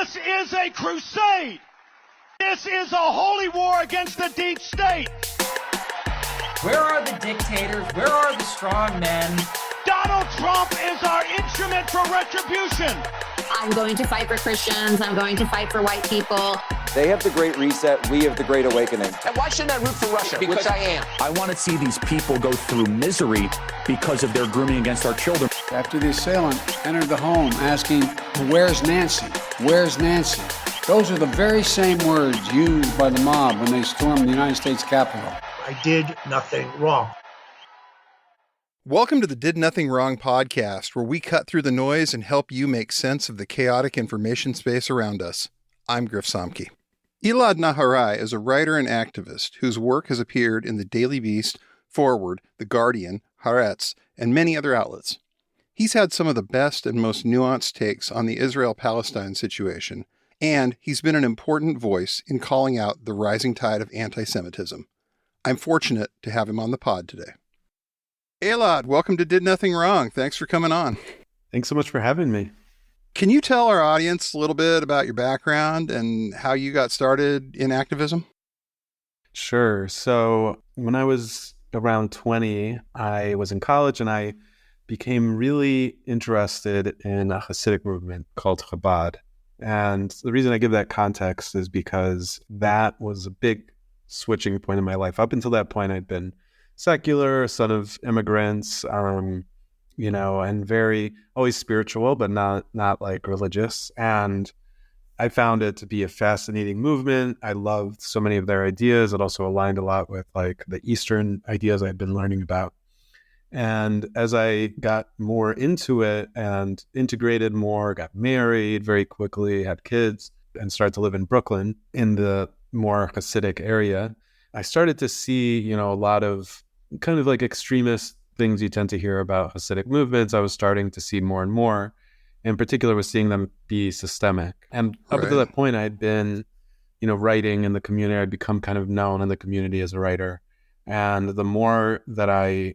This is a crusade. This is a holy war against the deep state. Where are the dictators? Where are the strong men? Donald Trump is our instrument for retribution. I'm going to fight for Christians. I'm going to fight for white people. They have the Great Reset. We have the Great Awakening. And why shouldn't I root for Russia? Because I am. I want to see these people go through misery because of their grooming against our children. After the assailant entered the home asking, "Where's Nancy? Where's Nancy?" Those are the very same words used by the mob when they stormed the United States Capitol. I did nothing wrong. Welcome to the Did Nothing Wrong podcast, where we cut through the noise and help you make sense of the chaotic information space around us. I'm Griff Somke. Elad Nehorai is a writer and activist whose work has appeared in the Daily Beast, Forward, The Guardian, Haaretz, and many other outlets. He's had some of the best and most nuanced takes on the Israel-Palestine situation, and he's been an important voice in calling out the rising tide of antisemitism. I'm fortunate to have him on the pod today. Elad, welcome to Did Nothing Wrong. Thanks for coming on. Thanks so much for having me. Can you tell our audience a little bit about your background and how you got started in activism? Sure. So when I was around 20, I was in college and I became really interested in a Hasidic movement called Chabad. And the reason I give that context is because that was a big switching point in my life. Up until that point, I'd been secular, son of immigrants, and very always spiritual, but not like religious. And I found it to be a fascinating movement. I loved so many of their ideas. It also aligned a lot with like the Eastern ideas I'd been learning about. And as I got more into it and integrated more, got married very quickly, had kids, and started to live in Brooklyn in the more Hasidic area, I started to see, a lot of kind of like extremist things you tend to hear about Hasidic movements. I was starting to see more and more. In particular, was seeing them be systemic. And up until that point, I'd been, writing in the community. I'd become kind of known in the community as a writer. And the more that I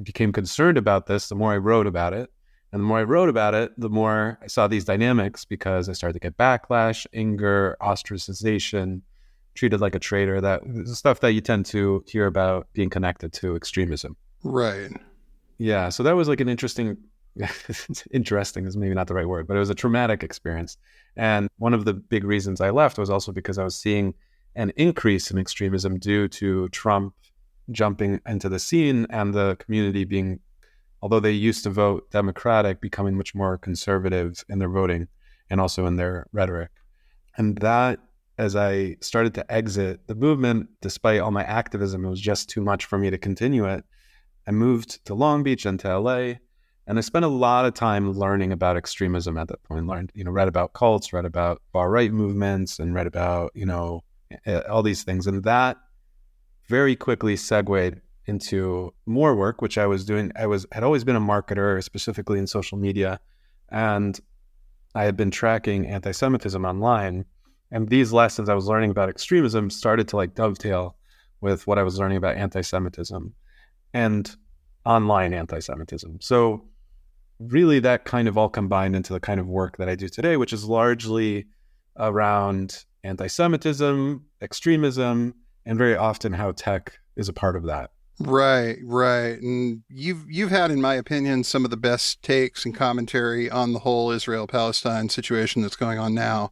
became concerned about this, the more I wrote about it. And the more I wrote about it, the more I saw these dynamics because I started to get backlash, anger, ostracization, treated like a traitor, that stuff that you tend to hear about being connected to extremism. Right. Yeah. So that was like an interesting is maybe not the right word, but it was a traumatic experience. And one of the big reasons I left was also because I was seeing an increase in extremism due to Trump jumping into the scene and the community being, although they used to vote Democratic, becoming much more conservative in their voting and also in their rhetoric. And that, as I started to exit the movement, despite all my activism, it was just too much for me to continue it. I moved to Long Beach and to LA, and I spent a lot of time learning about extremism at that point. Read about cults, read about far-right movements, and read about, all these things. And that very quickly segued into more work, which I was doing. Had always been a marketer, specifically in social media, and I had been tracking anti-Semitism online. And these lessons I was learning about extremism started to like dovetail with what I was learning about anti-Semitism and online anti-Semitism. So really that kind of all combined into the kind of work that I do today, which is largely around anti-Semitism, extremism, and very often how tech is a part of that. Right. And you've had, in my opinion, some of the best takes and commentary on the whole Israel-Palestine situation that's going on now.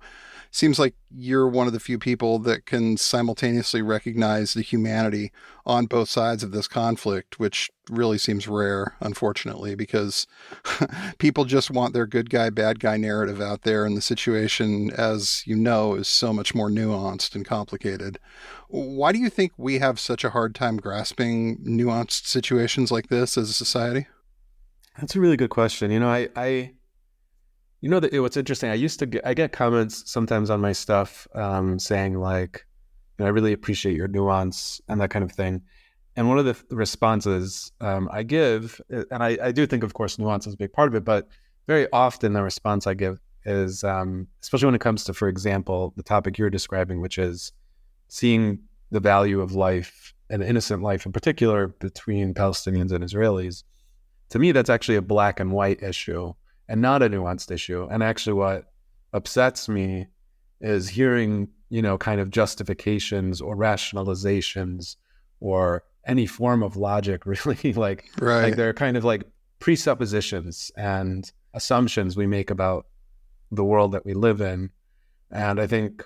Seems like you're one of the few people that can simultaneously recognize the humanity on both sides of this conflict, which really seems rare, unfortunately, because people just want their good guy, bad guy narrative out there. And the situation, as you know, is so much more nuanced and complicated. Why do you think we have such a hard time grasping nuanced situations like this as a society? That's a really good question. What's interesting, I get comments sometimes on my stuff saying like, I really appreciate your nuance and that kind of thing. And one of the responses I give, and I do think, of course, nuance is a big part of it, but very often the response I give is, especially when it comes to, for example, the topic you're describing, which is seeing the value of life, and innocent life in particular, between Palestinians and Israelis. To me, that's actually a black and white issue and not a nuanced issue. And actually what upsets me is hearing, kind of justifications or rationalizations or any form of logic, really. Like they're kind of like presuppositions and assumptions we make about the world that we live in. And I think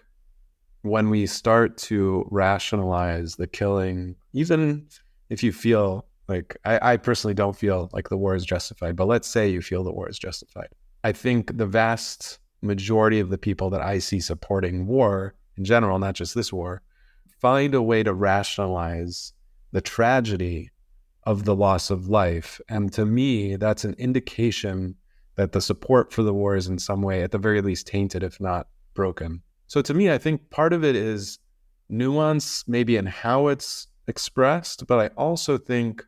when we start to rationalize the killing, even if you feel like, I personally don't feel like the war is justified, but let's say you feel the war is justified. I think the vast majority of the people that I see supporting war in general, not just this war, find a way to rationalize the tragedy of the loss of life. And to me, that's an indication that the support for the war is in some way, at the very least, tainted, if not broken. So to me, I think part of it is nuance, maybe in how it's expressed, but I also think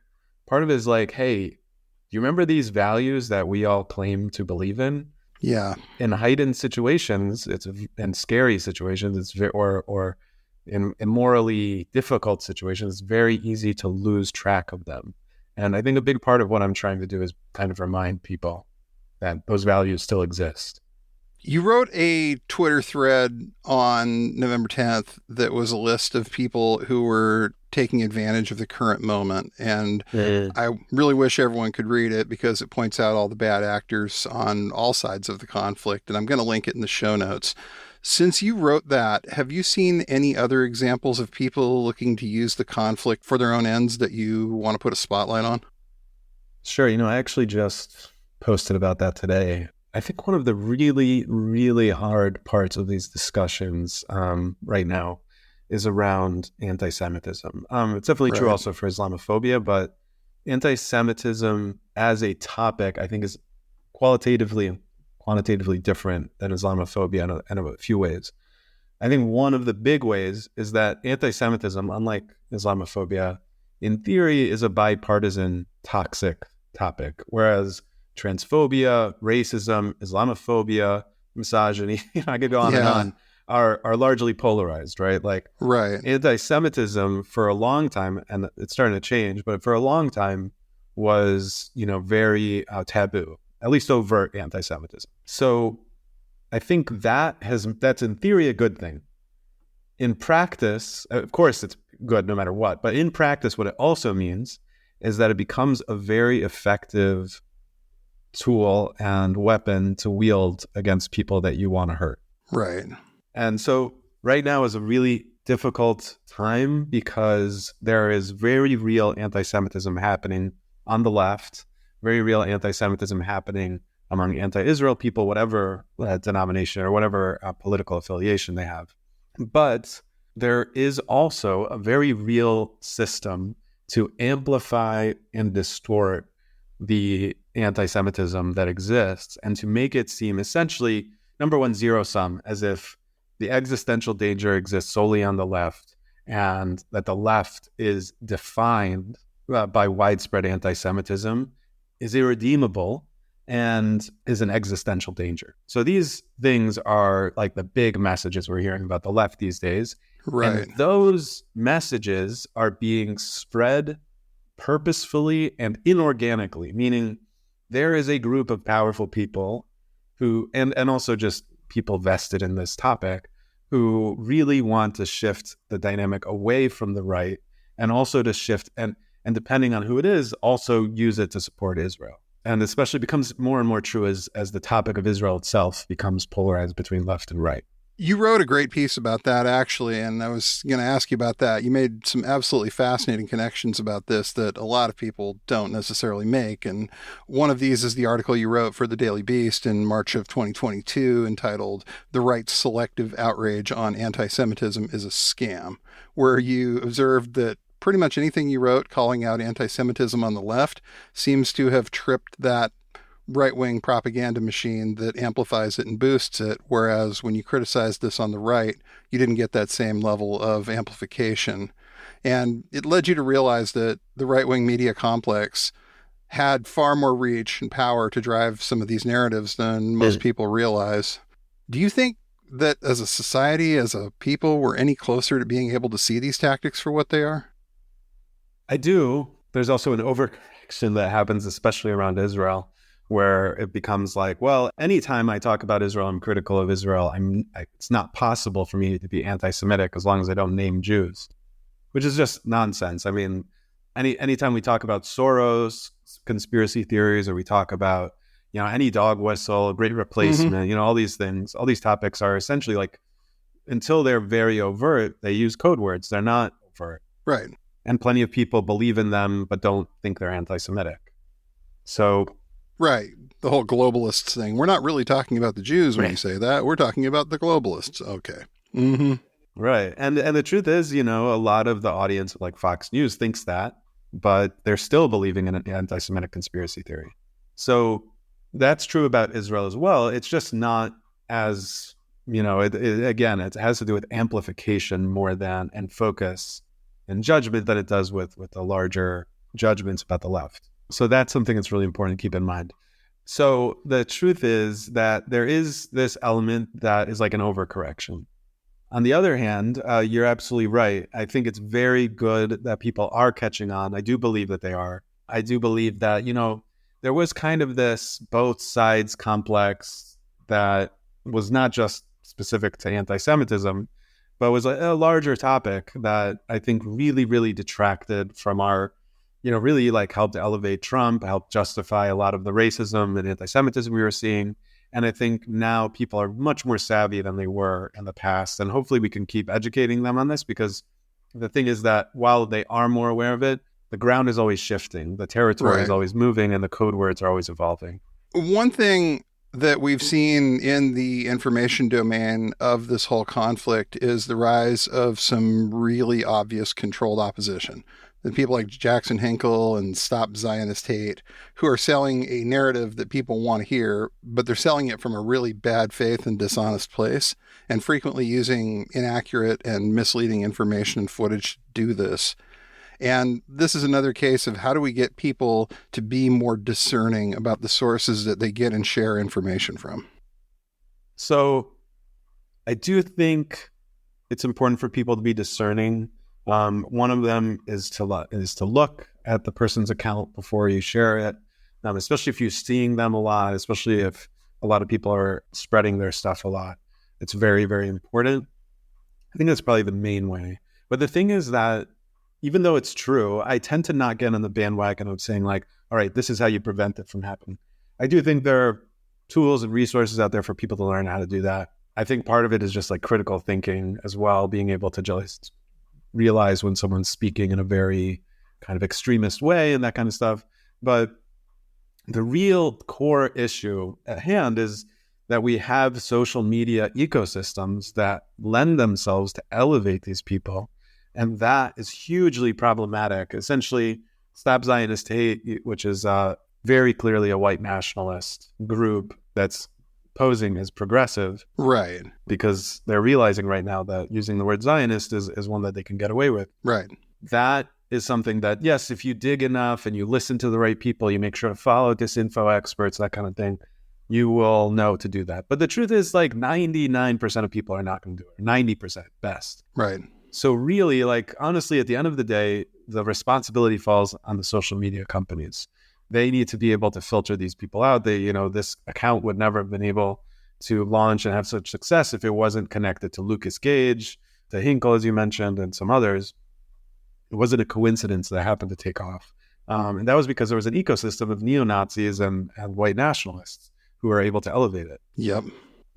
part of it is like, hey, do you remember these values that we all claim to believe in? Yeah. In heightened situations, in scary situations, or in morally difficult situations, it's very easy to lose track of them. And I think a big part of what I'm trying to do is kind of remind people that those values still exist. You wrote a Twitter thread on November 10th that was a list of people who were taking advantage of the current moment. And I really wish everyone could read it because it points out all the bad actors on all sides of the conflict. And I'm going to link it in the show notes. Since you wrote that, have you seen any other examples of people looking to use the conflict for their own ends that you want to put a spotlight on? Sure. I actually just posted about that today. I think one of the really, really hard parts of these discussions right now is around anti-Semitism. It's definitely true also for Islamophobia, but anti-Semitism as a topic, I think, is quantitatively different than Islamophobia in a few ways. I think one of the big ways is that anti-Semitism, unlike Islamophobia, in theory is a bipartisan toxic topic, whereas transphobia, racism, Islamophobia, misogyny, I could go on and on, are largely polarized, right? Like anti-Semitism for a long time, and it's starting to change, but for a long time was, very taboo, at least overt anti-Semitism. So I think that's in theory a good thing. In practice, of course it's good no matter what, but in practice what it also means is that it becomes a very effective tool and weapon to wield against people that you want to hurt. Right. And so right now is a really difficult time because there is very real anti-Semitism happening on the left, very real anti-Semitism happening among anti-Israel people, whatever denomination or whatever political affiliation they have. But there is also a very real system to amplify and distort the anti-Semitism that exists and to make it seem essentially, number one, zero-sum, as if the existential danger exists solely on the left and that the left is defined by widespread anti-Semitism, is irredeemable, and is an existential danger. So these things are like the big messages we're hearing about the left these days. Right. And those messages are being spread purposefully and inorganically, meaning there is a group of powerful people who, and also just people vested in this topic, who really want to shift the dynamic away from the right and also to shift, and depending on who it is, also use it to support Israel. And especially becomes more and more true as the topic of Israel itself becomes polarized between left and right. You wrote a great piece about that, actually, and I was going to ask you about that. You made some absolutely fascinating connections about this that a lot of people don't necessarily make. And one of these is the article you wrote for the Daily Beast in March of 2022 entitled "The Right's Selective Outrage on Anti-Semitism is a Scam," where you observed that pretty much anything you wrote calling out anti-Semitism on the left seems to have tripped that right-wing propaganda machine that amplifies it and boosts it, whereas when you criticized this on the right, you didn't get that same level of amplification. And it led you to realize that the right-wing media complex had far more reach and power to drive some of these narratives than most people realize. Do you think that as a society, as a people, we're any closer to being able to see these tactics for what they are? I do. There's also an overcorrection that happens, especially around Israel, where it becomes like, well, anytime I talk about Israel, I'm critical of Israel. It's not possible for me to be anti-Semitic as long as I don't name Jews, which is just nonsense. I mean, anytime we talk about Soros, conspiracy theories, or we talk about, any dog whistle, great replacement, all these things, all these topics are essentially like, until they're very overt, they use code words. They're not overt. Right. And plenty of people believe in them, but don't think they're anti-Semitic. So... Right. The whole globalists thing. We're not really talking about the Jews when you say that. We're talking about the globalists. Okay. Mm-hmm. Right. And the truth is, a lot of the audience like Fox News thinks that, but they're still believing in an anti-Semitic conspiracy theory. So that's true about Israel as well. It's just not as, again, it has to do with amplification more than, and focus and judgment than it does with the larger judgments about the left. So that's something that's really important to keep in mind. So the truth is that there is this element that is like an overcorrection. On the other hand, you're absolutely right. I think it's very good that people are catching on. I do believe that they are. I do believe that, there was kind of this both sides complex that was not just specific to anti-Semitism, but was a larger topic that I think really, really detracted from our, really like helped elevate Trump, helped justify a lot of the racism and anti-Semitism we were seeing. And I think now people are much more savvy than they were in the past. And hopefully we can keep educating them on this, because the thing is that while they are more aware of it, the ground is always shifting. The territory is always moving, and the code words are always evolving. One thing that we've seen in the information domain of this whole conflict is the rise of some really obvious controlled opposition. The people like Jackson Hinkle and Stop Zionist Hate, who are selling a narrative that people want to hear, but they're selling it from a really bad faith and dishonest place, and frequently using inaccurate and misleading information and footage to do this. And this is another case of how do we get people to be more discerning about the sources that they get and share information from? So I do think it's important for people to be discerning. One of them is to look at the person's account before you share it, especially if you're seeing them a lot, especially if a lot of people are spreading their stuff a lot. It's very, very important. I think that's probably the main way. But the thing is that even though it's true, I tend to not get on the bandwagon of saying like, all right, this is how you prevent it from happening. I do think there are tools and resources out there for people to learn how to do that. I think part of it is just like critical thinking as well, being able to just realize when someone's speaking in a very kind of extremist way and that kind of stuff. But the real core issue at hand is that we have social media ecosystems that lend themselves to elevate these people. And that is hugely problematic. Essentially, Stop Zionist Hate, which is very clearly a white nationalist group that's posing as progressive. Right. Because they're realizing right now that using the word Zionist is one that they can get away with. Right. That is something that, yes, if you dig enough and you listen to the right people, you make sure to follow disinfo experts, that kind of thing, you will know to do that. But the truth is like 99% of people are not going to do it. 90% best. Right. So really, like, honestly, at the end of the day, the responsibility falls on the social media companies. They need to be able to filter these people out. This account would never have been able to launch and have such success if it wasn't connected to Lucas Gage, to Hinkle, as you mentioned, and some others. It wasn't a coincidence that happened to take off. And that was because there was an ecosystem of neo-Nazis and white nationalists who were able to elevate it. Yep.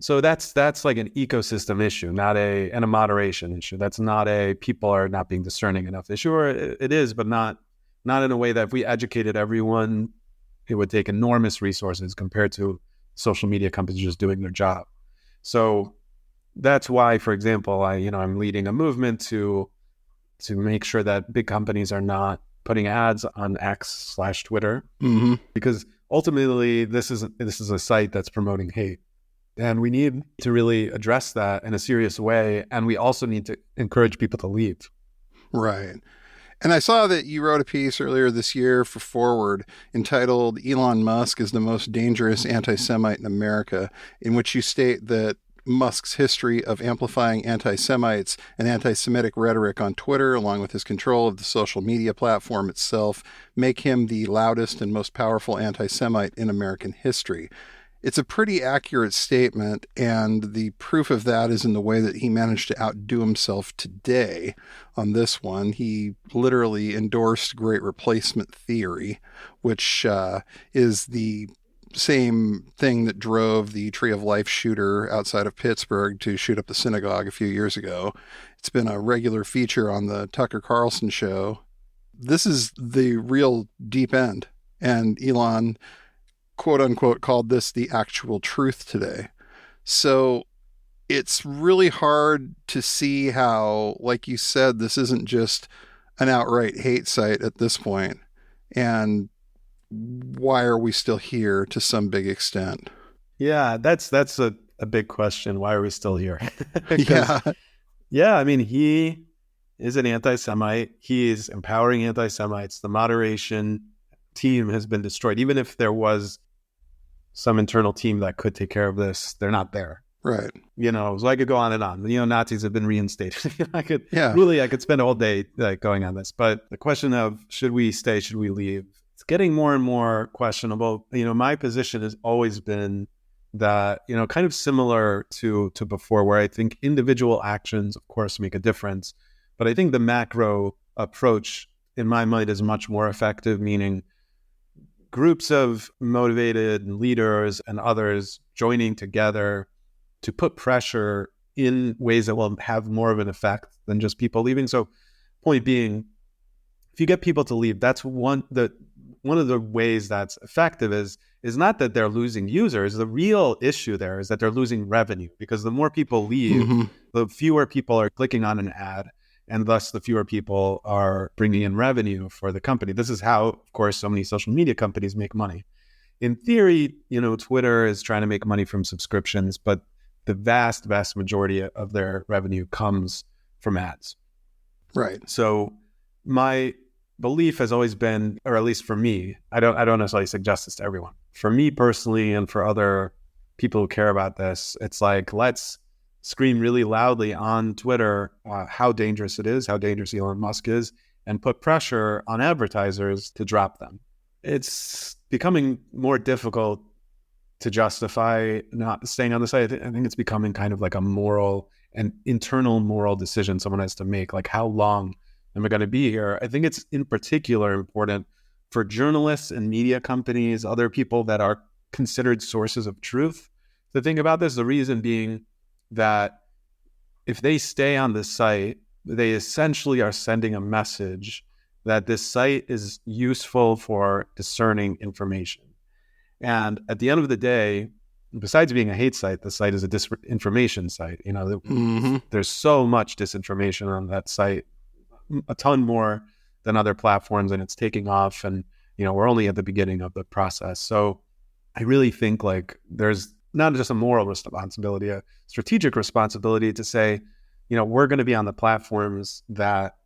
So that's like an ecosystem issue, and a moderation issue. That's not a people are not being discerning enough issue, or it is, but not in a way that if we educated everyone, it would take enormous resources compared to social media companies just doing their job. So that's why, for example, I'm leading a movement to make sure that big companies are not putting ads on X/Twitter, because ultimately this is a site that's promoting hate. And we need to really address that in a serious way. And we also need to encourage people to leave. Right. And I saw that you wrote a piece earlier this year for Forward entitled "Elon Musk is the most dangerous anti-Semite in America," in which you state that Musk's history of amplifying anti-Semites and anti-Semitic rhetoric on Twitter, along with his control of the social media platform itself, make him the loudest and most powerful anti-Semite in American history. It's a pretty accurate statement, and the proof of that is in the way that he managed to outdo himself today on this one. He literally endorsed great replacement theory, which is the same thing that drove the Tree of Life shooter outside of Pittsburgh to shoot up the synagogue a few years ago. It's been a regular feature on the Tucker Carlson show. This is the real deep end, and Elon, quote unquote, called this the actual truth today. So it's really hard to see how, like you said, this isn't just an outright hate site at this point. And why are we still here to some big extent? Yeah, that's a big question. Why are we still here? Yeah. I mean, he is an anti-Semite. He is empowering anti-Semites. The moderation team has been destroyed. Even if there was some internal team that could take care of this, they're not there. Right. So I could go on and on. Nazis have been reinstated. I could spend all day going on this. But the question of should we stay, should we leave? It's getting more and more questionable. My position has always been that, kind of similar to before, where I think individual actions, of course, make a difference. But I think the macro approach, in my mind, is much more effective, meaning groups of motivated leaders and others joining together to put pressure in ways that will have more of an effect than just people leaving. So point being, if you get people to leave, that's one of the ways that's effective is not that they're losing users. The real issue there is that they're losing revenue, because the more people leave, the fewer people are clicking on an ad, and thus the fewer people are bringing in revenue for the company. This is how, of course, so many social media companies make money. In theory, Twitter is trying to make money from subscriptions, but the vast, vast majority of their revenue comes from ads. Right. So my belief has always been, or at least for me, I don't necessarily suggest this to everyone. For me personally, and for other people who care about this, it's like, let's scream really loudly on Twitter how dangerous it is, how dangerous Elon Musk is, and put pressure on advertisers to drop them. It's becoming more difficult to justify not staying on the site. I think it's becoming kind of like a moral and internal moral decision someone has to make, like how long am I going to be here? I think it's in particular important for journalists and media companies, other people that are considered sources of truth, to think about this. The reason being that if they stay on the site, they essentially are sending a message that this site is useful for discerning information. And at the end of the day, besides being a hate site, the site is a disinformation site. There's so much disinformation on that site, a ton more than other platforms, and it's taking off. And, we're only at the beginning of the process. So I really think there's not just a moral responsibility, a strategic responsibility to say, we're going to be on the platforms that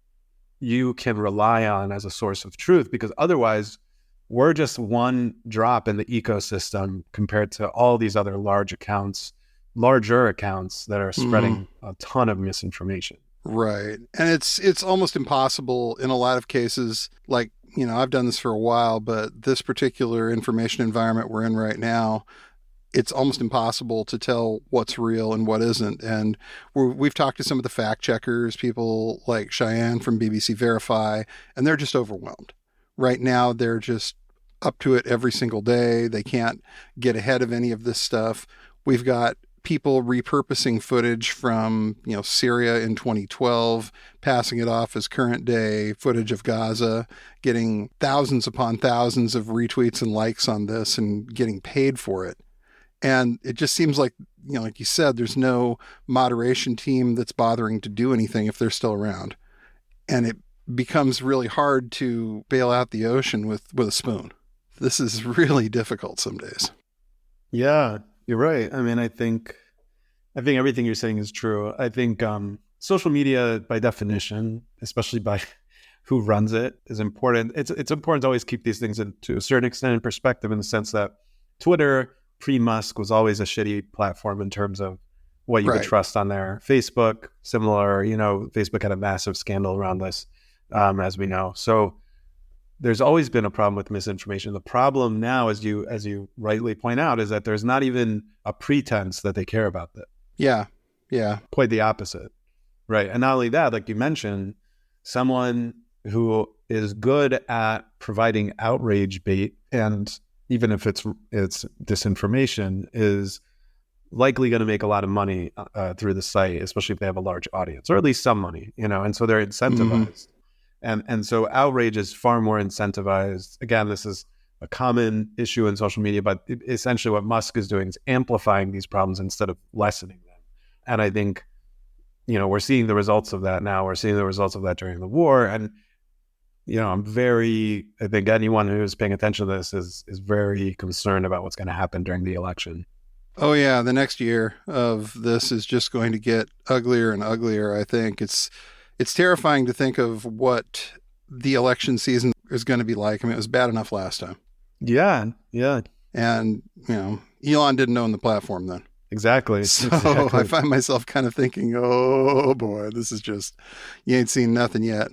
you can rely on as a source of truth, because otherwise we're just one drop in the ecosystem compared to all these other larger accounts that are spreading a ton of misinformation. Right. And it's almost impossible in a lot of cases. I've done this for a while, but this particular information environment we're in right now, it's almost impossible to tell what's real and what isn't. And we've talked to some of the fact checkers, people like Cheyenne from BBC Verify, and they're just overwhelmed. Right now, they're just up to it every single day. They can't get ahead of any of this stuff. We've got people repurposing footage from, Syria in 2012, passing it off as current day footage of Gaza, getting thousands upon thousands of retweets and likes on this and getting paid for it. And it just seems like, like you said, there's no moderation team that's bothering to do anything if they're still around. And it becomes really hard to bail out the ocean with a spoon. This is really difficult some days. Yeah, you're right. I mean, I think everything you're saying is true. I think social media, by definition, especially by who runs it, is important. It's important to always keep these things to a certain extent in perspective, in the sense that Twitter pre-Musk was always a shitty platform in terms of what you would Right. trust on there. Facebook, similar, Facebook had a massive scandal around this, as we know. So there's always been a problem with misinformation. The problem now, as you rightly point out, is that there's not even a pretense that they care about that. Yeah. Yeah. Quite the opposite. Right. And not only that, like you mentioned, someone who is good at providing outrage bait, and even if it's disinformation, is likely going to make a lot of money through the site, especially if they have a large audience, or at least some money, and so they're incentivized. And so outrage is far more incentivized. Again, this is a common issue in social media, but essentially what Musk is doing is amplifying these problems instead of lessening them. And I think, we're seeing the results of that now. We're seeing the results of that during the war. And, I think anyone who's paying attention to this is very concerned about what's going to happen during the election. Oh yeah, the next year of this is just going to get uglier and uglier. I think it's terrifying to think of what the election season is going to be like. I mean, it was bad enough last time. Yeah. And, Elon didn't own the platform then. Exactly. So I find myself kind of thinking, oh boy, this is just, you ain't seen nothing yet.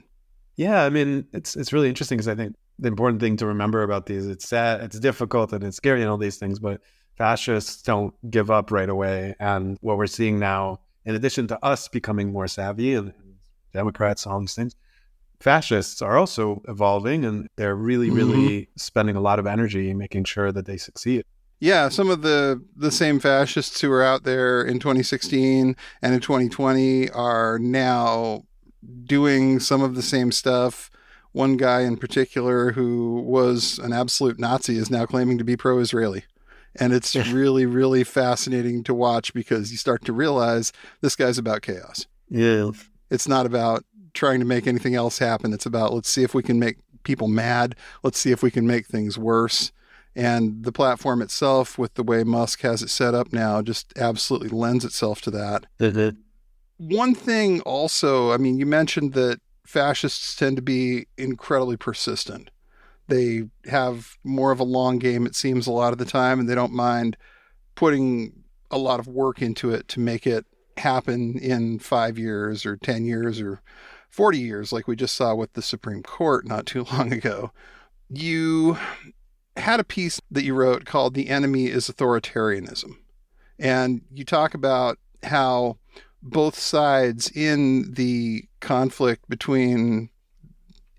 Yeah, I mean, it's really interesting because I think the important thing to remember about these, it's sad, it's difficult, and it's scary and all these things, but fascists don't give up right away. And what we're seeing now, in addition to us becoming more savvy and Democrats and all these things, fascists are also evolving, and they're really, really spending a lot of energy making sure that they succeed. Yeah, some of the same fascists who were out there in 2016 and in 2020 are now doing some of the same stuff. One guy in particular who was an absolute Nazi is now claiming to be pro-Israeli. And it's really, really fascinating to watch because you start to realize this guy's about chaos. Yeah. It's not about trying to make anything else happen. It's about, let's see if we can make people mad. Let's see if we can make things worse. And the platform itself, with the way Musk has it set up now, just absolutely lends itself to that. One thing also, I mean, you mentioned that fascists tend to be incredibly persistent. They have more of a long game, it seems, a lot of the time, and they don't mind putting a lot of work into it to make it happen in 5 years or 10 years or 40 years, like we just saw with the Supreme Court not too long ago. You had a piece that you wrote called "The Enemy is Authoritarianism." And you talk about how both sides in the conflict between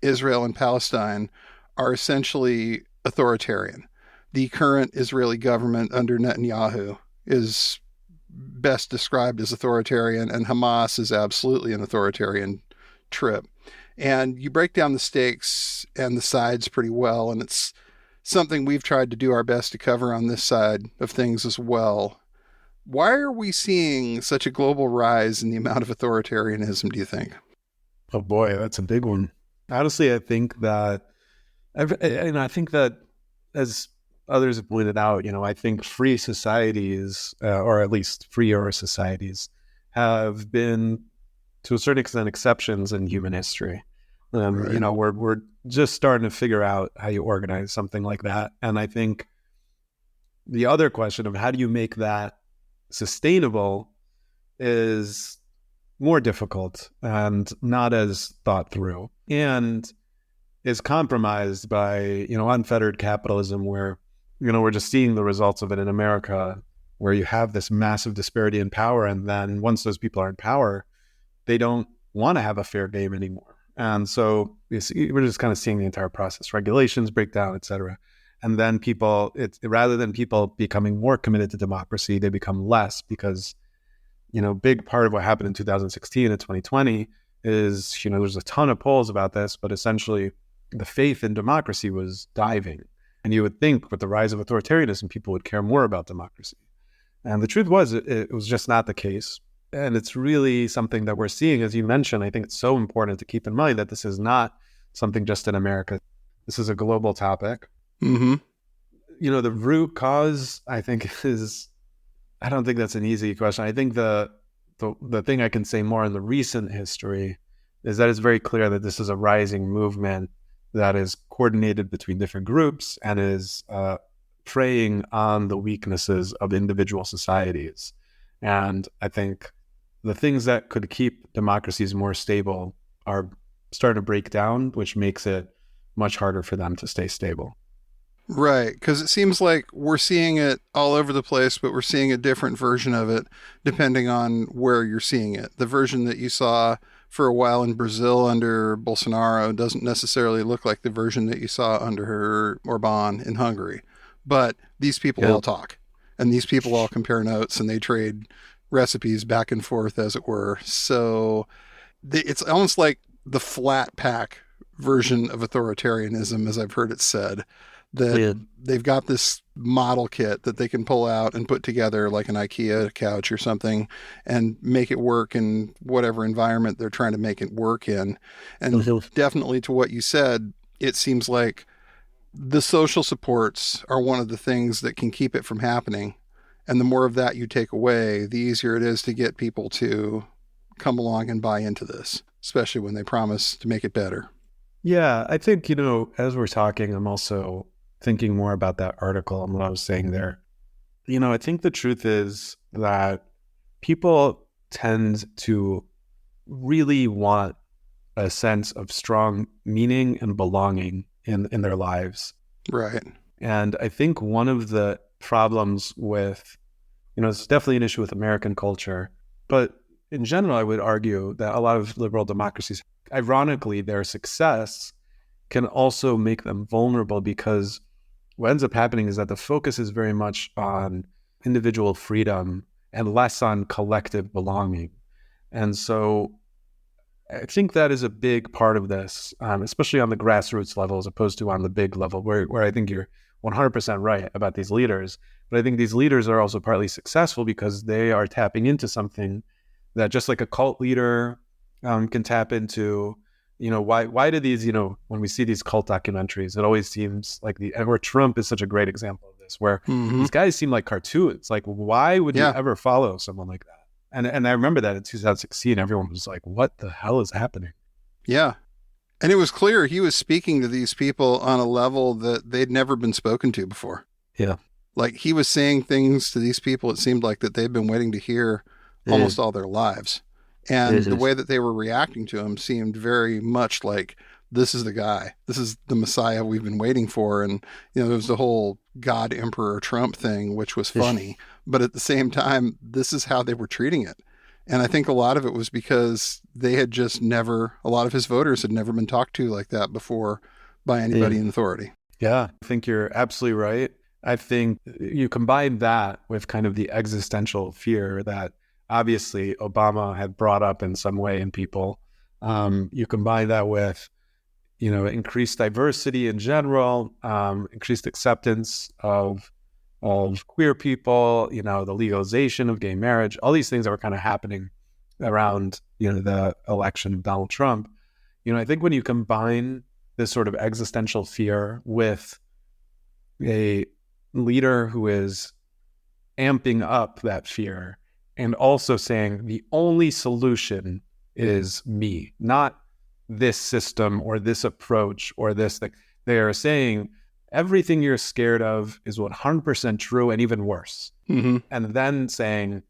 Israel and Palestine are essentially authoritarian. The current Israeli government under Netanyahu is best described as authoritarian, and Hamas is absolutely an authoritarian trip. And you break down the stakes and the sides pretty well, and it's something we've tried to do our best to cover on this side of things as well. Why are we seeing such a global rise in the amount of authoritarianism, do you think? Oh boy, that's a big one. Honestly, I think that, as others have pointed out, I think free societies, or at least freer societies, have been, to a certain extent, exceptions in human history. Right. We're just starting to figure out how you organize something like that. And I think the other question of how do you make that sustainable is more difficult and not as thought through, and is compromised by, unfettered capitalism, where, we're just seeing the results of it in America, where you have this massive disparity in power. And then once those people are in power, they don't want to have a fair game anymore. And so we're just kind of seeing the entire process, regulations break down, et cetera. And then rather than people becoming more committed to democracy, they become less, because, big part of what happened in 2016 and 2020 is, there's a ton of polls about this, but essentially the faith in democracy was diving. And you would think with the rise of authoritarianism, people would care more about democracy. And the truth was, it was just not the case. And it's really something that we're seeing, as you mentioned. I think it's so important to keep in mind that this is not something just in America. This is a global topic. Mm-hmm. The root cause, I think, I don't think that's an easy question. I think the thing I can say more in the recent history is that it's very clear that this is a rising movement that is coordinated between different groups and is preying on the weaknesses of individual societies. And I think the things that could keep democracies more stable are starting to break down, which makes it much harder for them to stay stable. Right, because it seems like we're seeing it all over the place, but we're seeing a different version of it depending on where you're seeing it. The version that you saw for a while in Brazil under Bolsonaro doesn't necessarily look like the version that you saw under Orban in Hungary. But these people all talk, and these people all compare notes, and they trade recipes back and forth, as it were. So it's almost like the flat pack version of authoritarianism, as I've heard it said, that they've got this model kit that they can pull out and put together like an IKEA couch or something and make it work in whatever environment they're trying to make it work in. And definitely to what you said, it seems like the social supports are one of the things that can keep it from happening. And the more of that you take away, the easier it is to get people to come along and buy into this, especially when they promise to make it better. Yeah, I think, as we're talking, I'm also thinking more about that article and what I was saying there. I think the truth is that people tend to really want a sense of strong meaning and belonging in their lives. Right. And I think one of the problems with, it's definitely an issue with American culture, but in general, I would argue that a lot of liberal democracies, ironically, their success can also make them vulnerable, because what ends up happening is that the focus is very much on individual freedom and less on collective belonging. And so I think that is a big part of this, especially on the grassroots level, as opposed to on the big level, where I think you're 100% right about these leaders. But I think these leaders are also partly successful because they are tapping into something that just like a cult leader can tap into. Why do these, when we see these cult documentaries, it always seems like where Trump is such a great example of this, where these guys seem like cartoons. Like, why would you ever follow someone like that? And I remember that in 2016, everyone was like, what the hell is happening? Yeah. And it was clear he was speaking to these people on a level that they'd never been spoken to before. Yeah. Like, he was saying things to these people, it seemed like, that they'd been waiting to hear almost all their lives. And the way that they were reacting to him seemed very much like, this is the guy. This is the Messiah we've been waiting for. And, there was the whole God Emperor Trump thing, which was funny. But at the same time, this is how they were treating it. And I think a lot of it was because they had just a lot of his voters had never been talked to like that before by anybody in authority. Yeah, I think you're absolutely right. I think you combine that with kind of the existential fear that obviously Obama had brought up in some way in people. You combine that with, increased diversity in general, increased acceptance of queer people, the legalization of gay marriage, all these things that were kind of happening around, the election of Donald Trump. I think when you combine this sort of existential fear with a leader who is amping up that fear and also saying the only solution is me, not this system or this approach or this thing. They are saying everything you're scared of is 100% true and even worse. And then saying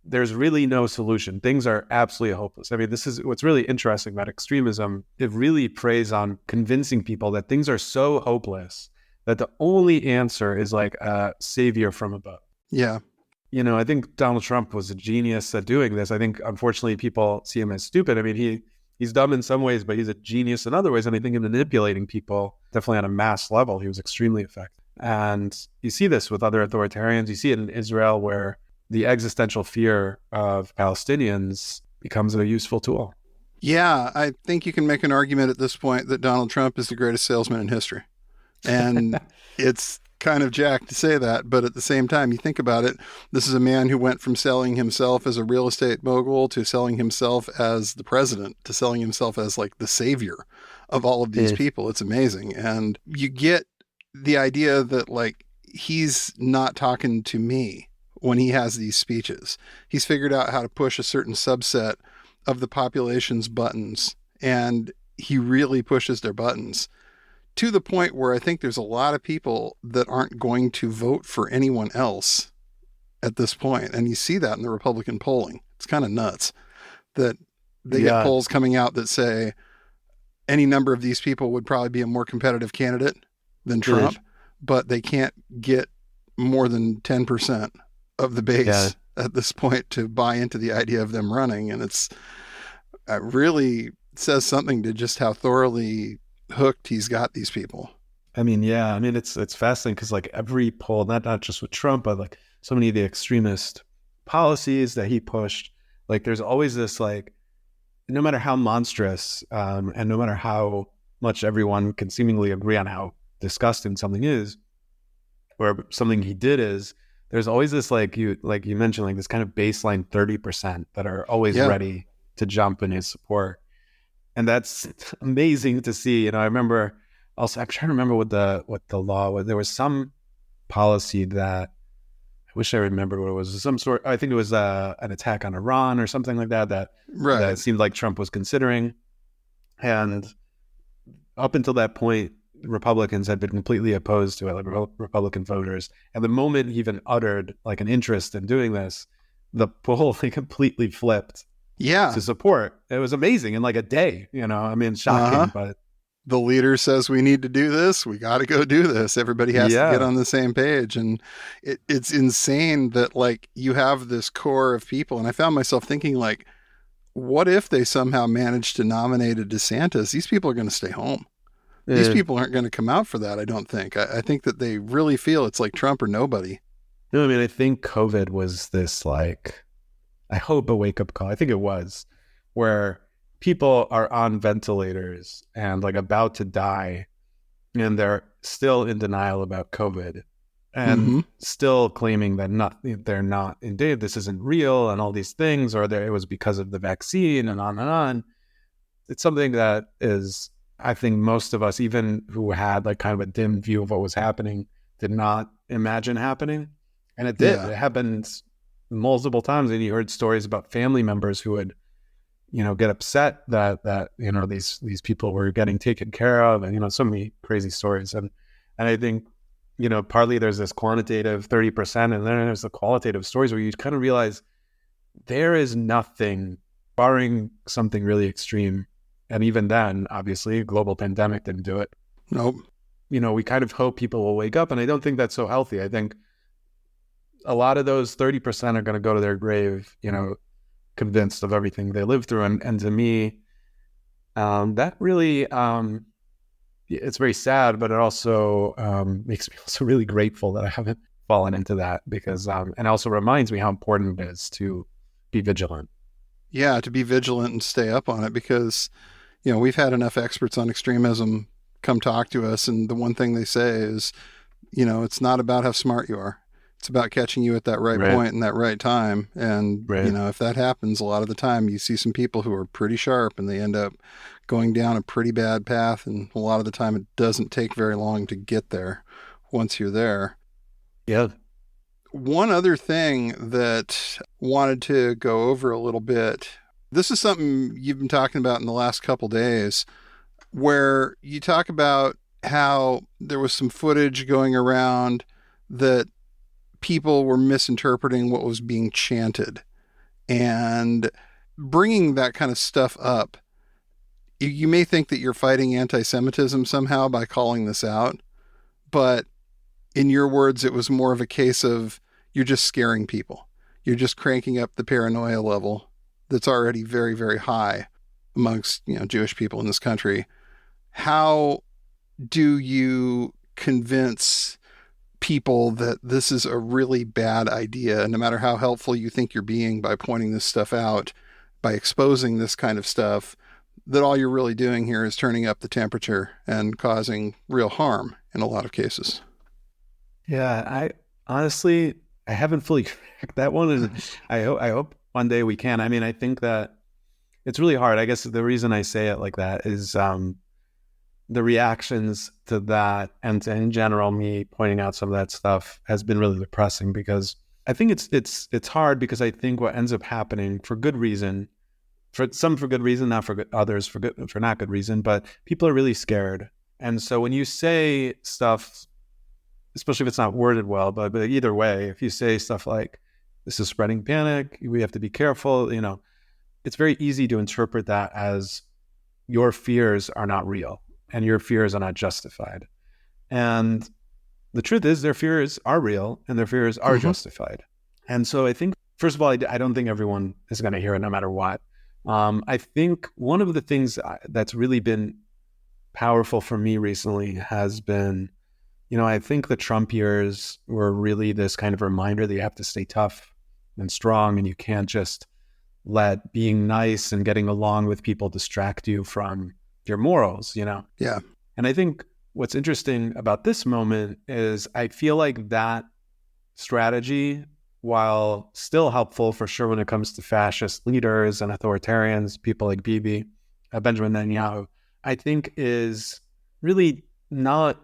there's really no solution. Things are absolutely hopeless. I mean, this is what's really interesting about extremism. It really preys on convincing people that things are so hopeless that the only answer is like a savior from above. Yeah. I think Donald Trump was a genius at doing this. I think, unfortunately, people see him as stupid. I mean, he's dumb in some ways, but he's a genius in other ways. And I think in manipulating people, definitely on a mass level, he was extremely effective. And you see this with other authoritarians. You see it in Israel, where the existential fear of Palestinians becomes a useful tool. Yeah, I think you can make an argument at this point that Donald Trump is the greatest salesman in history. And it's kind of jacked to say that, but at the same time, you think about it, this is a man who went from selling himself as a real estate mogul to selling himself as the president to selling himself as like the savior of all of these people. It's amazing. And you get the idea that like he's not talking to me when he has these speeches. He's figured out how to push a certain subset of the population's buttons, and he really pushes their buttons to the point where I think there's a lot of people that aren't going to vote for anyone else at this point. And you see that in the Republican polling. It's kind of nuts that they get polls coming out that say any number of these people would probably be a more competitive candidate than Trump, but they can't get more than 10% of the base at this point to buy into the idea of them running. And it really says something to just how thoroughly hooked he's got these people. I mean, it's fascinating because like every poll, not just with Trump, but like so many of the extremist policies that he pushed, like there's always this like, no matter how monstrous and no matter how much everyone can seemingly agree on how disgusting something is, or something he did is, there's always this like you mentioned, like this kind of baseline 30% that are always ready to jump in his support. And that's amazing to see. I remember also, I'm trying to remember what the law was. There was some policy that I wish I remembered what it was. Some sort, I think it was an attack on Iran or something like that. That it seemed like Trump was considering. And up until that point, Republicans had been completely opposed to it, like Republican voters. And the moment he even uttered like an interest in doing this, the poll completely flipped. To support. It was amazing in like a day. Shocking, but. The leader says we need to do this. We got to go do this. Everybody has to get on the same page. And it's insane that like you have this core of people. And I found myself thinking like, what if they somehow managed to nominate a DeSantis? These people are going to stay home. These people aren't going to come out for that. I don't think. I think that they really feel it's like Trump or nobody. No, I mean, I think COVID was this like, I hope a wake up call. I think it was, where people are on ventilators and like about to die, and they're still in denial about COVID and still claiming that they're not indeed, this isn't real and all these things, or it was because of the vaccine and on and on. It's something that is, I think most of us, even who had like kind of a dim view of what was happening, did not imagine happening. And it did. It happened multiple times. And you heard stories about family members who would, get upset that these people were getting taken care of, and so many crazy stories. And I think partly there's this quantitative 30%, and then there's the qualitative stories where you kind of realize there is nothing, barring something really extreme, and even then, obviously, global pandemic didn't do it. Nope. We kind of hope people will wake up, and I don't think that's so healthy. I think a lot of those 30% are going to go to their grave, convinced of everything they lived through. And to me, that really, it's very sad, but it also makes me also really grateful that I haven't fallen into that, because, and also reminds me how important it is to be vigilant. Yeah, to be vigilant and stay up on it, because, we've had enough experts on extremism come talk to us. And the one thing they say is, it's not about how smart you are. It's about catching you at that right point and that right time. And, if that happens, a lot of the time you see some people who are pretty sharp and they end up going down a pretty bad path. And a lot of the time it doesn't take very long to get there once you're there. Yeah. One other thing that wanted to go over a little bit, this is something you've been talking about in the last couple days, where you talk about how there was some footage going around that people were misinterpreting what was being chanted, and bringing that kind of stuff up. You may think that you're fighting anti-Semitism somehow by calling this out, but in your words, it was more of a case of you're just scaring people. You're just cranking up the paranoia level that's already very, very high amongst, Jewish people in this country. How do you convince people that this is a really bad idea, no matter how helpful you think you're being by pointing this stuff out, by exposing this kind of stuff, that all you're really doing here is turning up the temperature and causing real harm in a lot of cases? Yeah, I honestly haven't fully cracked that one, and I hope one day we can. I mean, I think that it's really hard. I guess the reason I say it like that is the reactions to that, and to, in general, me pointing out some of that stuff has been really depressing, because I think it's hard, because I think what ends up happening, for good reason, for some for good reason, not for good, others for not good reason, but people are really scared. And so when you say stuff, especially if it's not worded well, but either way, if you say stuff like, this is spreading panic. We have to be careful. It's very easy to interpret that as your fears are not real and your fears are not justified. And the truth is their fears are real and their fears are justified. And so I think, first of all, I don't think everyone is going to hear it no matter what. I think one of the things that's really been powerful for me recently has been, I think the Trump years were really this kind of reminder that you have to stay tough and strong, and you can't just let being nice and getting along with people distract you from your morals, Yeah. And I think what's interesting about this moment is I feel like that strategy, while still helpful for sure when it comes to fascist leaders and authoritarians, people like Bibi, Benjamin Netanyahu, I think is really not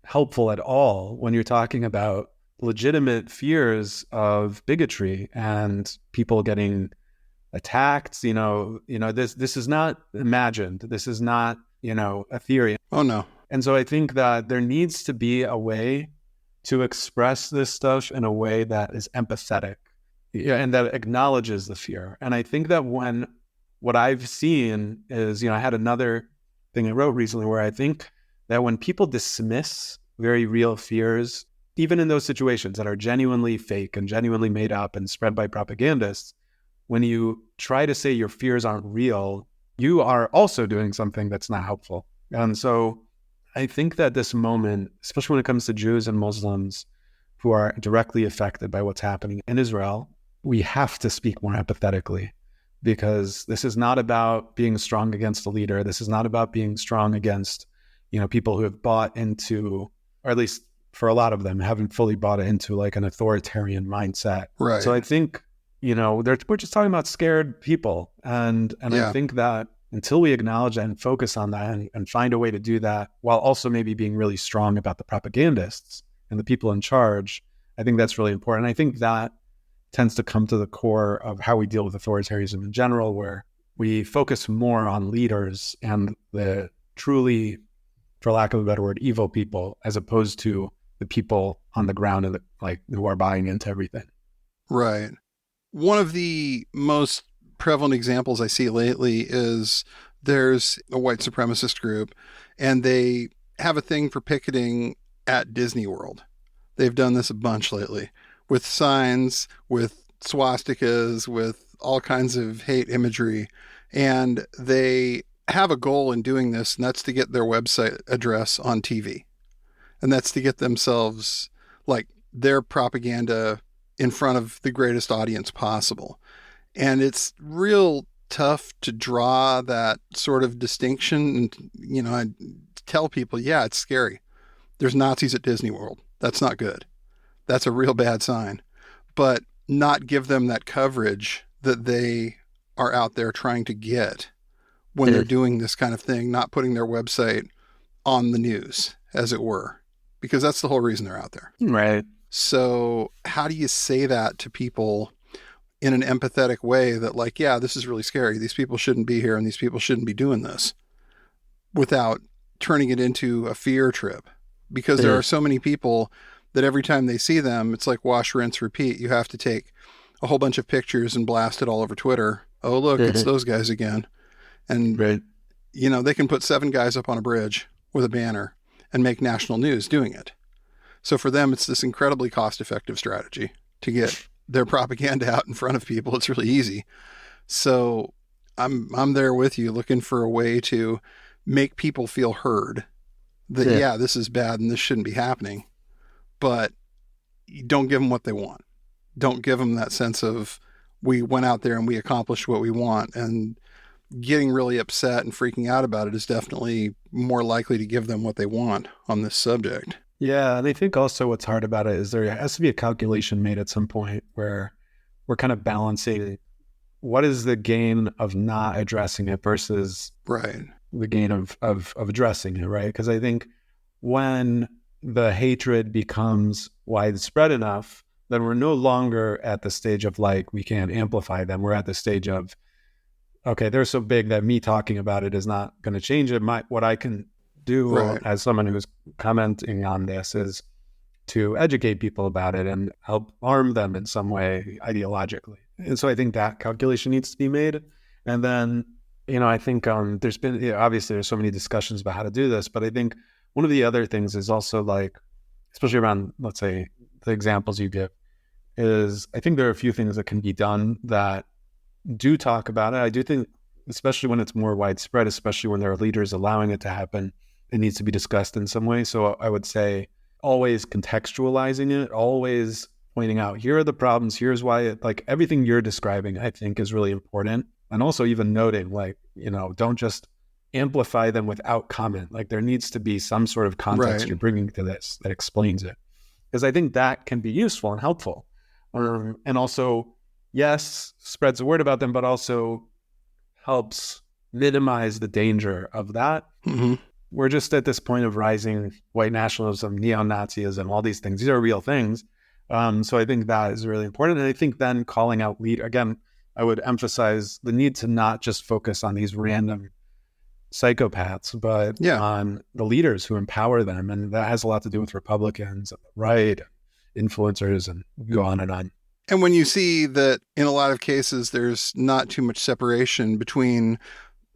helpful at all when you're talking about legitimate fears of bigotry and people getting attacked. This is not imagined. This is not, a theory. Oh, no. And so I think that there needs to be a way to express this stuff in a way that is empathetic and that acknowledges the fear. And I think that what I've seen is, I had another thing I wrote recently where I think that when people dismiss very real fears, even in those situations that are genuinely fake and genuinely made up and spread by propagandists, when you try to say your fears aren't real, you are also doing something that's not helpful. And so I think that this moment, especially when it comes to Jews and Muslims who are directly affected by what's happening in Israel, we have to speak more empathetically, because this is not about being strong against a leader. This is not about being strong against, people who have bought into, or at least for a lot of them, haven't fully bought into like an authoritarian mindset. Right. So I think, we're just talking about scared people. And I think that until we acknowledge that and focus on that and find a way to do that while also maybe being really strong about the propagandists and the people in charge, I think that's really important. I think that tends to come to the core of how we deal with authoritarianism in general, where we focus more on leaders and the truly, for lack of a better word, evil people, as opposed to the people on the ground and who are buying into everything. Right. One of the most prevalent examples I see lately is there's a white supremacist group and they have a thing for picketing at Disney World. They've done this a bunch lately with signs, with swastikas, with all kinds of hate imagery. And they have a goal in doing this, and that's to get their website address on TV. And that's to get themselves their propaganda in front of the greatest audience possible. And it's real tough to draw that sort of distinction. And, I tell people, yeah, it's scary. There's Nazis at Disney World. That's not good. That's a real bad sign. But not give them that coverage that they are out there trying to get when they're doing this kind of thing, not putting their website on the news, as it were, because that's the whole reason they're out there. Right. So how do you say that to people in an empathetic way that yeah, this is really scary. These people shouldn't be here and these people shouldn't be doing this, without turning it into a fear trip? Because there are so many people that every time they see them, it's like wash, rinse, repeat. You have to take a whole bunch of pictures and blast it all over Twitter. Oh, look, it's those guys again. And, they can put 7 guys up on a bridge with a banner and make national news doing it. So for them, it's this incredibly cost-effective strategy to get their propaganda out in front of people. It's really easy. So I'm there with you, looking for a way to make people feel heard that, yeah, this is bad and this shouldn't be happening, but don't give them what they want. Don't give them that sense of we went out there and we accomplished what we want. And getting really upset and freaking out about it is definitely more likely to give them what they want on this subject. Yeah, and I think also what's hard about it is there has to be a calculation made at some point where we're kind of balancing what is the gain of not addressing it versus the gain of addressing it, right? Because I think when the hatred becomes widespread enough, then we're no longer at the stage of we can't amplify them. We're at the stage of, okay, they're so big that me talking about it is not going to change it. What I can do as someone who's commenting on this is to educate people about it and help arm them in some way ideologically. And so I think that calculation needs to be made. And then, I think there's been, obviously there's so many discussions about how to do this, but I think one of the other things is also like, especially around, let's say, the examples you give, is I think there are a few things that can be done that do talk about it. I do think, especially when it's more widespread, especially when there are leaders allowing it to happen, it needs to be discussed in some way. So I would say always contextualizing it, always pointing out, here are the problems, here's why like everything you're describing, I think is really important. And also even noting like, don't just amplify them without comment. Like there needs to be some sort of context you're bringing to this that explains it. Because I think that can be useful and helpful. And also, yes, spreads the word about them, but also helps minimize the danger of that. Mm-hmm. We're just at this point of rising white nationalism, neo-Nazism, all these things. These are real things. So I think that is really important. And I think then calling out again, I would emphasize the need to not just focus on these random psychopaths, but on the leaders who empower them. And that has a lot to do with Republicans, right, influencers, and go on and on. And when you see that in a lot of cases, there's not too much separation between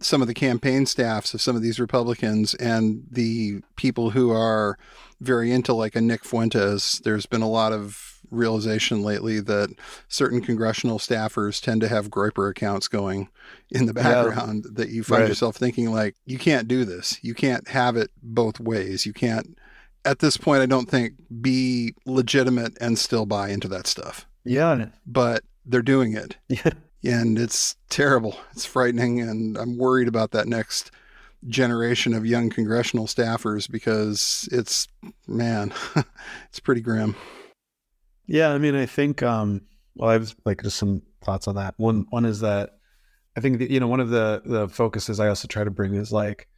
some of the campaign staffs of some of these Republicans and the people who are very into like a Nick Fuentes, there's been a lot of realization lately that certain congressional staffers tend to have Groyper accounts going in the background that you find yourself thinking like, you can't do this. You can't have it both ways. You can't, at this point, I don't think, be legitimate and still buy into that stuff. Yeah. But they're doing it. Yeah. And it's terrible. It's frightening. And I'm worried about that next generation of young congressional staffers because it's pretty grim. Yeah. I mean, I think, I have like just some thoughts on that. One is that I think that, one of the focuses I also try to bring is like,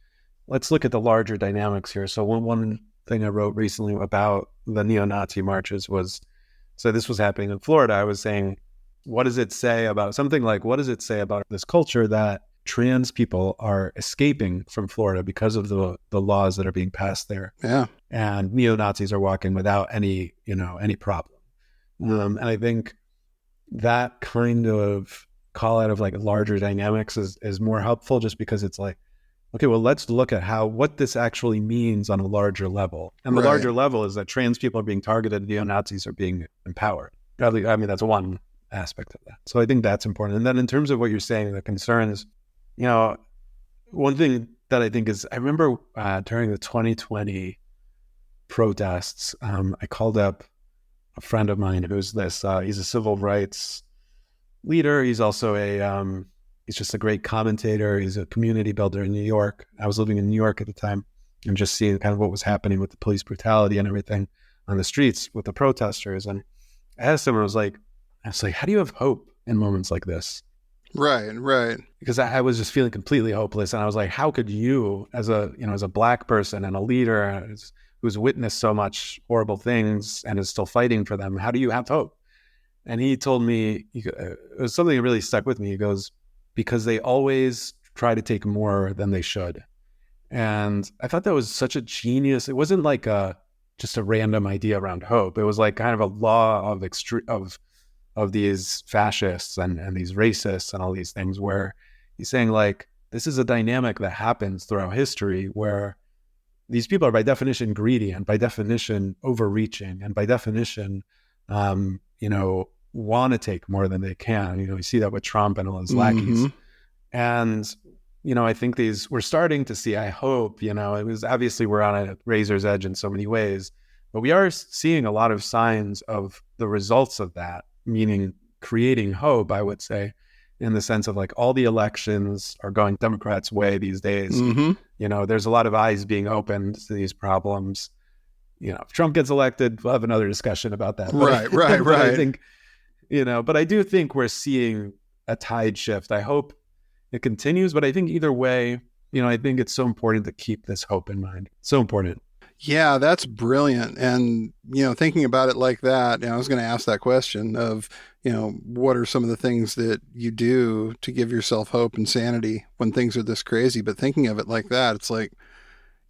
let's look at the larger dynamics here. So one thing I wrote recently about the neo-Nazi marches was, so this was happening in Florida. I was saying, what does it say about this culture that trans people are escaping from Florida because of the laws that are being passed there? Yeah. And neo-Nazis are walking without any problem. And I think that kind of call out of like larger dynamics is more helpful just because it's like, okay, well, let's look at what this actually means on a larger level. And the larger level is that trans people are being targeted, neo-Nazis are being empowered. I mean, that's one aspect of that. So I think that's important. And then in terms of what you're saying, the concerns, one thing that I think is, I remember during the 2020 protests, I called up a friend of mine who's he's a civil rights leader. He's also he's just a great commentator. He's a community builder in New York. I was living in New York at the time and just seeing kind of what was happening with the police brutality and everything on the streets with the protesters. And I asked him, I was like, how do you have hope in moments like this? Right. Because I was just feeling completely hopeless. And I was like, how could you, as a Black person and a leader who's witnessed so much horrible things and is still fighting for them, how do you have hope? And he told me, it was something that really stuck with me. He goes, because they always try to take more than they should. And I thought that was such a genius. It wasn't like just a random idea around hope. It was like kind of a law of these fascists and these racists and all these things, where he's saying like, this is a dynamic that happens throughout history where these people are by definition greedy and by definition overreaching and by defenition, want to take more than they can. We see that with Trump and all his lackeys. And, I think we're starting to see, I hope, it was obviously we're on a razor's edge in so many ways, but we are seeing a lot of signs of the results of that, meaning creating hope, I would say, in the sense of like all the elections are going Democrats' way these days. There's a lot of eyes being opened to these problems. If Trump gets elected, we'll have another discussion about that. Right. I think, but I do think we're seeing a tide shift. I hope it continues, but I think either way, I think it's so important to keep this hope in mind. So important. Yeah, that's brilliant. And, thinking about it like that, I was going to ask that question of, what are some of the things that you do to give yourself hope and sanity when things are this crazy? But thinking of it like that, it's like,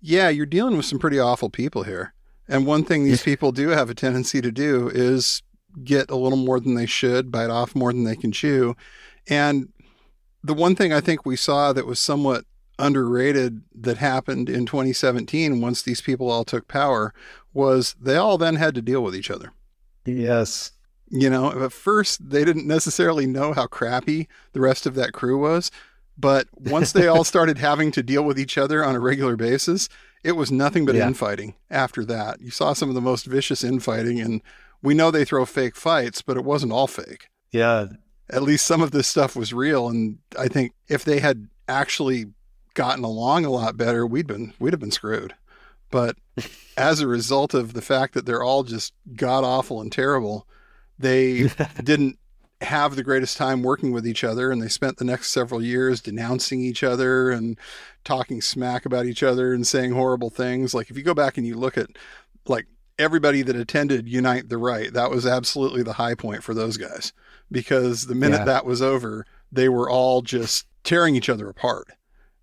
yeah, you're dealing with some pretty awful people here. And one thing these people do have a tendency to do is get a little more than they should, bite off more than they can chew. And the one thing I think we saw that was somewhat underrated that happened in 2017 once these people all took power was they all then had to deal with each other. Yes. You know, at first they didn't necessarily know how crappy the rest of that crew was, but once they all started having to deal with each other on a regular basis, it was nothing but infighting after that. You saw some of the most vicious infighting, and we know they throw fake fights, but it wasn't all fake. Yeah. At least some of this stuff was real. And I think if they had actually gotten along a lot better, we'd have been screwed. But as a result of the fact that they're all just god awful and terrible, they didn't have the greatest time working with each other. And they spent the next several years denouncing each other and talking smack about each other and saying horrible things. Like if you go back and you look at like everybody that attended Unite the Right, that was absolutely the high point for those guys, because the minute that was over, they were all just tearing each other apart.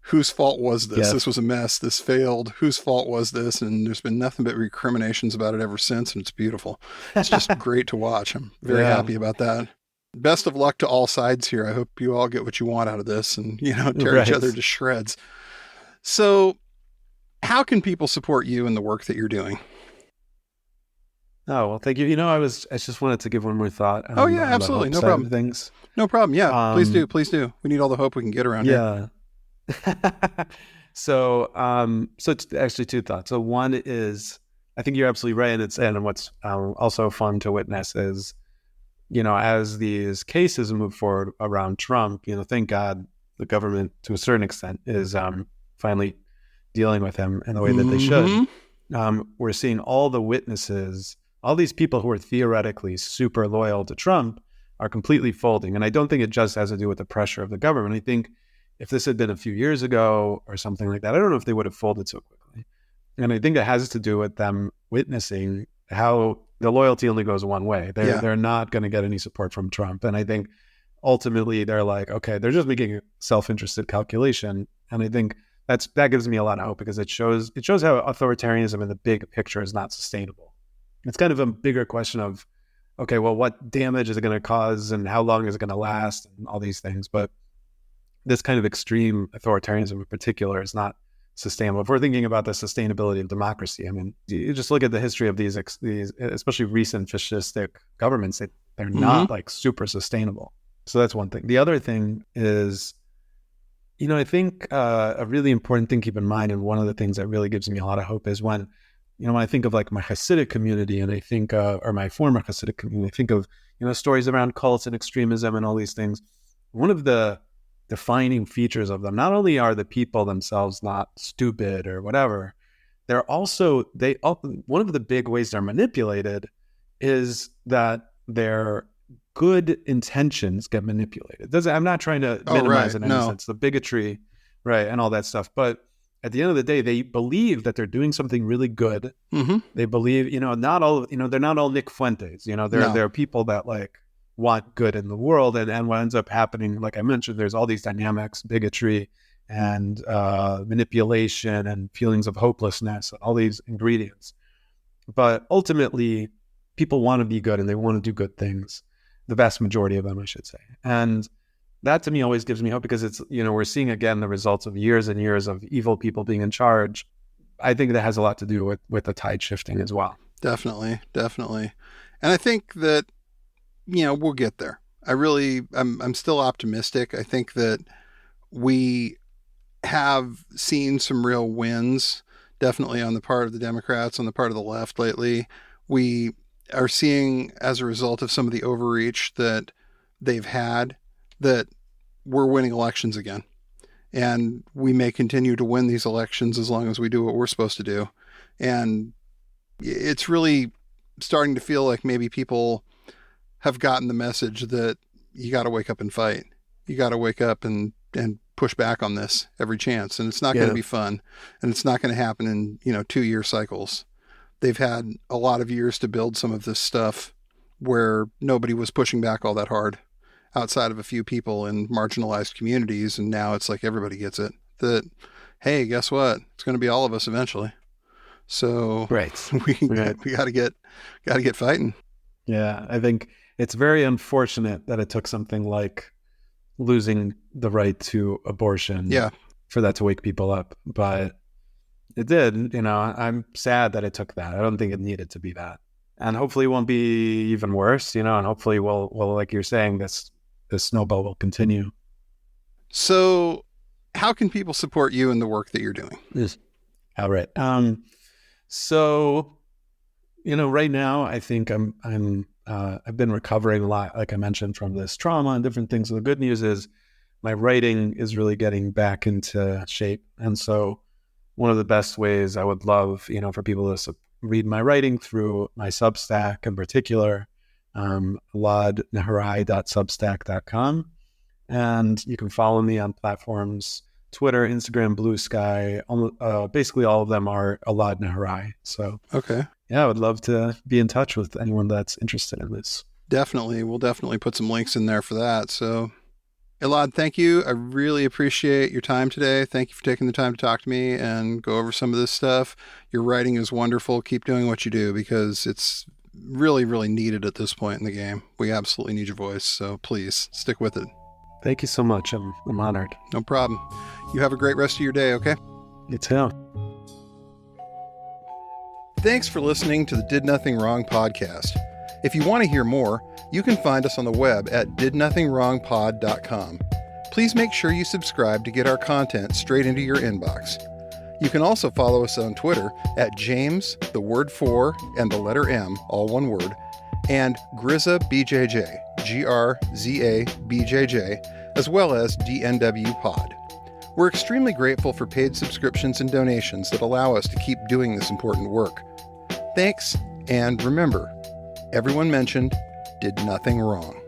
Whose fault was this? This was a mess. This failed. Whose fault was this? And there's been nothing but recriminations about it ever since. And it's beautiful. It's just great to watch. I'm very happy about that. Best of luck to all sides here. I hope you all get what you want out of this and, you know, tear each other to shreds. So how can people support you in the work that you're doing? Oh, well, thank you. You know, I just wanted to give one more thought. Oh yeah, absolutely. No problem. Things. No problem. Yeah. Please do. Please do. We need all the hope we can get around here. So it's actually two thoughts. So one is, I think you're absolutely right. And what's also fun to witness is, you know, as these cases move forward around Trump, you know, thank God the government to a certain extent is finally dealing with him in the way that they should. We're seeing all the witnesses, all these people who are theoretically super loyal to Trump are completely folding. And I don't think it just has to do with the pressure of the government. I think if this had been a few years ago or something like that, I don't know if they would have folded so quickly. And I think it has to do with them witnessing how the loyalty only goes one way. They're not going to get any support from Trump. And I think ultimately they're like, okay, they're just making a self-interested calculation. And I think that gives me a lot of hope, because it shows how authoritarianism in the big picture is not sustainable. It's kind of a bigger question of, okay, well, what damage is it going to cause and how long is it going to last and all these things. But this kind of extreme authoritarianism in particular is not sustainable. If we're thinking about the sustainability of democracy, I mean, you just look at the history of these especially recent fascistic governments, they're not like super sustainable. So that's one thing. The other thing is, you know, I think a really important thing to keep in mind, and one of the things that really gives me a lot of hope is when I think of like my Hasidic community and I think, or my former Hasidic community, I think of, you know, stories around cults and extremism and all these things. One of the defining features of them, not only are the people themselves not stupid or whatever, they're also, one of the big ways they're manipulated is that their good intentions get manipulated. I'm not trying to minimize it in any sense, the bigotry, right, and all that stuff. But at the end of the day, they believe that they're doing something really good. They believe, you know, they're not all Nick Fuentes. You know, there are people that like want good in the world, and what ends up happening, like I mentioned, there's all these dynamics, bigotry and manipulation and feelings of hopelessness, all these ingredients. But ultimately, people want to be good and they want to do good things. The vast majority of them, I should say. And that to me always gives me hope, because it's, you know, we're seeing again the results of years and years of evil people being in charge. I think that has a lot to do with the tide shifting as well. Definitely. And I think that, you know, we'll get there. I'm still optimistic. I think that we have seen some real wins, definitely on the part of the Democrats, on the part of the left lately. We are seeing, as a result of some of the overreach that they've had, that we're winning elections again. And we may continue to win these elections as long as we do what we're supposed to do. And it's really starting to feel like maybe people have gotten the message that you got to wake up and fight. You got to wake up and push back on this every chance. And it's not going to be fun. And it's not going to happen in, 2-year cycles. They've had a lot of years to build some of this stuff where nobody was pushing back all that hard outside of a few people in marginalized communities. And now it's like everybody gets it that, hey, guess what? It's going to be all of us eventually. So Right. we got to get fighting. Yeah, I think it's very unfortunate that it took something like losing the right to abortion for that to wake people up. But it did, I'm sad that it took that. I don't think it needed to be that. And hopefully it won't be even worse, and hopefully we'll like you're saying, this snowball will continue. So how can people support you in the work that you're doing? All right. So, right now I think I've been recovering a lot, like I mentioned, from this trauma and different things. The good news is my writing is really getting back into shape. And so one of the best ways I would love, for people to read my writing through my Substack in particular, eladnehorai.substack.com. And you can follow me on platforms, Twitter, Instagram, Blue Sky. Basically all of them are Elad Nehorai. So, okay. Yeah, I would love to be in touch with anyone that's interested in this. Definitely. We'll definitely put some links in there for that. So, Elad, thank you. I really appreciate your time today. Thank you for taking the time to talk to me and go over some of this stuff. Your writing is wonderful. Keep doing what you do because it's really, really needed at this point in the game. We absolutely need your voice. So please stick with it. Thank you so much. I'm honored. No problem. You have a great rest of your day, okay? You too. Thanks for listening to the Did Nothing Wrong podcast. If you want to hear more, you can find us on the web at didnothingwrongpod.com. Please make sure you subscribe to get our content straight into your inbox. You can also follow us on Twitter at James, the word 4, and the letter M, all one word, and GrizaBJJ, GRZABJJ, as well as DNW Pod. We're extremely grateful for paid subscriptions and donations that allow us to keep doing this important work. Thanks, and remember, everyone mentioned did nothing wrong.